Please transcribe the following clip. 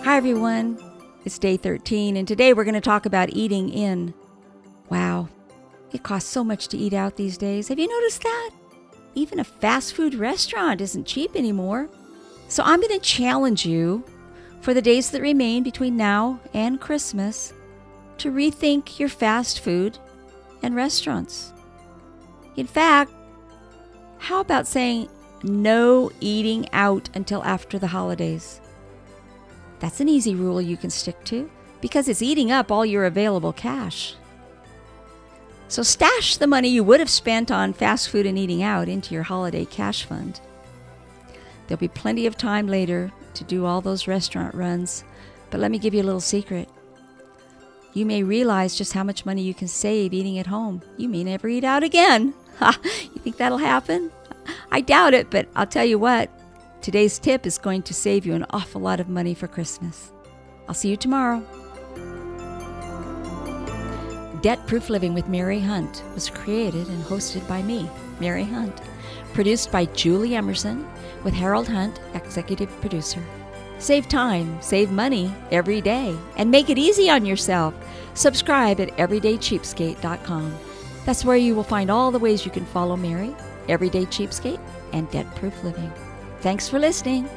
Hi, everyone. It's day 13, and today we're going to talk about eating in. Wow, it costs so much to eat out these days. Have you noticed that? Even a fast food restaurant isn't cheap anymore. So I'm going to challenge you for the days that remain between now and Christmas to rethink your fast food and restaurants. In fact, how about saying no eating out until after the holidays? That's an easy rule you can stick to because it's eating up all your available cash. So stash the money you would have spent on fast food and eating out into your holiday cash fund. There'll be plenty of time later to do all those restaurant runs, but let me give you a little secret. You may realize just how much money you can save eating at home. You may never eat out again. You think that'll happen? I doubt it, but I'll tell you what. Today's tip is going to save you an awful lot of money for Christmas. I'll see you tomorrow. Debt-Proof Living with Mary Hunt was created and hosted by me, Mary Hunt. Produced by Julie Emerson with Harold Hunt, executive producer. Save time, save money every day, and make it easy on yourself. Subscribe at everydaycheapskate.com. That's where you will find all the ways you can follow Mary, Everyday Cheapskate, and Debt-Proof Living. Thanks for listening.